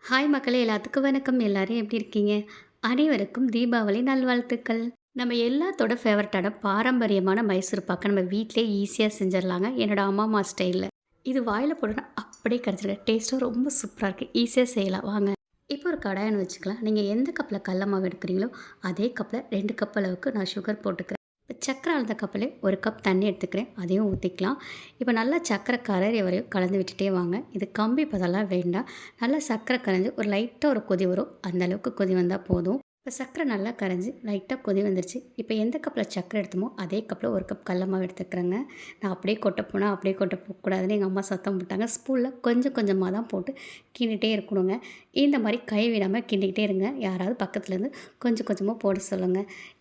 Hi மக்களே! எல்லாத்துக்கும் வணக்கம். எல்லாரும் எப்படி இருக்கீங்க? அனைவருக்கும் தீபாவளி நல்வாழ்த்துக்கள். நம்ம எல்லாத்தோட ஃபேவரட்டான பாரம்பரியமான மைசூர் பாக்க நம்ம வீட்லயே ஈஸியா செஞ்சிரலாங்க. என்னோட அம்மா ஸ்டைல்ல. இது வாயில போட்டோன்னா அப்படியே கரைச்சிடும். டேஸ்ட்டும் ரொம்ப சூப்பரா இருக்கு. ஈஸியா செய்யலாம் வாங்க. இப்போ ஒரு கடாய்ன்னு வச்சுக்கலாம். நீங்க எந்த கப்ல கடல மாவு எடுக்கிறீங்களோ, அதே கப்ல 2 கப் அளவுக்கு நான் சுகர் போட்டுக்கிறேன். சர்க்கரை அளந்த கப்பிலே 1 கப் தண்ணி எடுத்துக்கிறேன். அதையும் ஊத்திக்கலாம். இப்போ நல்லா சர்க்கரை கரையிற வரையும் கலந்து விட்டுட்டே வாங்க. இது கம்பி பதம்லாம் வேண்டாம். நல்லா சர்க்கரை கரைஞ்சு ஒரு லைட்டா ஒரு கொதி வரும். அந்த அளவுக்கு கொதி வந்தா போதும். இப்போ சர்க்கரை நல்லா கரைஞ்சு லைட்டா கொதி வந்துருச்சு. இப்போ எந்த கப்பில சர்க்கரை எடுத்தோமோ, அதே கப்பில 1 கப் கடல மாவு எடுத்துக்கிறேங்க. நான் அப்படியே கொட்ட போனா, அப்படியே கொட்ட போக்கூடாதுன்னு எங்க அம்மா சத்தம் போட்டாங்க. ஸ்பூன்ல கொஞ்சம் கொஞ்சமா தான் போட்டு கிண்டிட்டே இருக்கணுங்க. இந்த மாரி கை விடாம கிண்டிக்கிட்டே இருங்க. யாராவது பக்கத்துலேருந்து கொஞ்சம் கொஞ்சமா போட சொல்லுங்க.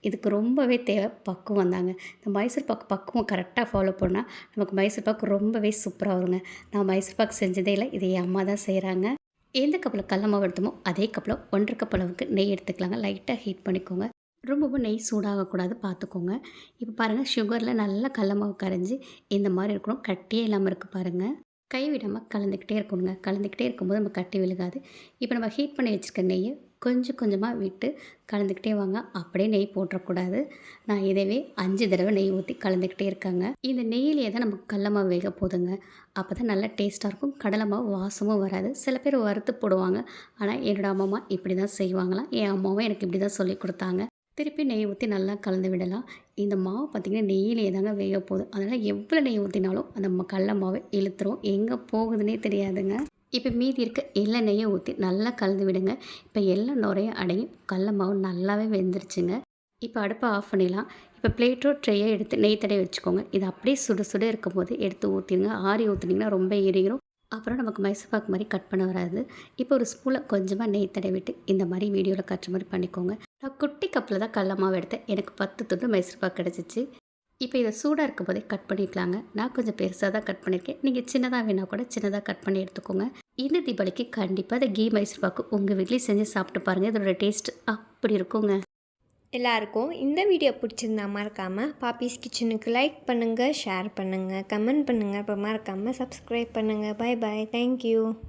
இதுக்கு ரொம்பவே தேவை பக்குவம் தாங்க. இந்த மைசூர் பாக்கு பக்குவம் கரெக்ட்டா ஃபாலோ பண்ணா, நமக்கு மைசூர் பாக்கு ரொம்பவே சூப்பரா வருங்க. நான் மைசூர் பாக்கு செஞ்சதே இல்ல. இதை என் அம்மா தான் செய்றாங்க. எந்த கப்பில கடல மாவு எடுத்தோமோ, அதே கப்பில 1 1/2 கப் அளவுக்கு நெய் எடுத்துக்கலாங்க. லைட்டா ஹீட் பண்ணிக்கோங்க. ரொம்பவும் நெய் சூடாகக்கூடாது பார்த்துக்கோங்க. இப்போ பாருங்கள் சுகரில் நல்லா கடல மாவு கரைஞ்சி இந்த மாதிரி இருக்கணும். கட்டியே இல்லாமல் இருக்குது பாருங்கள். கை விடாமல் கலந்துக்கிட்டே இருக்கணுங்க. கலந்துக்கிட்டே இருக்கும்போது நம்ம கட்டி விழுகாது. இப்போ நம்ம ஹீட் பண்ணி வச்சுருக்க நெய்யை கொஞ்சம் கொஞ்சமாக விட்டு கலந்துக்கிட்டே வாங்க. அப்படியே நெய் போட்டுறக்கூடாது. நான் இதவே 5 தடவை நெய் ஊற்றி கலந்துக்கிட்டே இருக்காங்க. இந்த நெய்யிலேயே தான் நமக்கு கடல மாவு வேக போதுங்க. அப்போ தான் நல்லா டேஸ்ட்டாக இருக்கும். கடலை மாவு வாசமும் வராது. சில பேர் வறுத்து போடுவாங்க. ஆனால் என்னோடய அம்மா இப்படி தான் செய்வாங்களாம். என் அம்மாவும் எனக்கு இப்படி தான் சொல்லி கொடுத்தாங்க. திருப்பி நெய் ஊற்றி நல்லா கலந்து விடலாம். இந்த மாவு பார்த்திங்கன்னா நெய்யிலே தாங்க வேக போகுது. அதனால் எவ்வளோ நெய் ஊற்றினாலும் அந்த கடல மாவை இழுத்துரும். எங்கே போகுதுன்னே தெரியாதுங்க. இப்போ மீதி இருக்க எல்லா நெய்யை ஊற்றி நல்லா கலந்து விடுங்க. இப்போ எல்லாம் நுரைய அடங்கி கடல மாவு நல்லாவே வெந்துருச்சுங்க. இப்போ அடுப்பை ஆஃப் பண்ணிடலாம். இப்போ பிளேட்டோ ட்ரேயோ எடுத்து நெய் தடவி வச்சுக்கோங்க. இது அப்படியே சுட சுட இருக்கும்போது எடுத்து ஊற்றிடுங்க. ஆறி ஊற்றினீங்கன்னா ரொம்ப எரியும். அப்புறம் நமக்கு மைசூர் பாக்கு மாதிரி கட் பண்ண வராது. இப்போ ஒரு ஸ்பூனில் கொஞ்சமாக நெய் தடவிட்டு இந்த மாதிரி வீடியோவில் காட்டுற மாதிரி பண்ணிக்கோங்க. நான் குட்டி கப்பில் தான் கடல மாவு எடுத்தேன். எனக்கு 10 துண்டு மைசூர் பாக்கு கிடச்சிச்சு. இப்போ இதை சூடாக இருக்கும் போதே கட் பண்ணிக்கலாங்க. நான் கொஞ்சம் பெருசாக தான் கட் பண்ணியிருக்கேன். நீங்கள் சின்னதாக வேணால் கூட சின்னதாக கட் பண்ணி எடுத்துக்கோங்க. இந்த தீபாவளிக்கு கண்டிப்பாக இந்த கீ மைசூர் பாக்கு உங்கள் வீட்லேயும் செஞ்சு சாப்பிட்டு பாருங்கள். இதோட டேஸ்ட் அப்படி இருக்குங்க. எல்லாருக்கும் இந்த வீடியோ பிடிச்சிருந்தா மறக்காமல் பாப்பீஸ் கிச்சனுக்கு லைக் பண்ணுங்கள், ஷேர் பண்ணுங்கள், கமெண்ட் பண்ணுங்கள். அப்புறம் மறக்காமல் சப்ஸ்கிரைப் பண்ணுங்கள். Bye bye. தேங்க்யூ.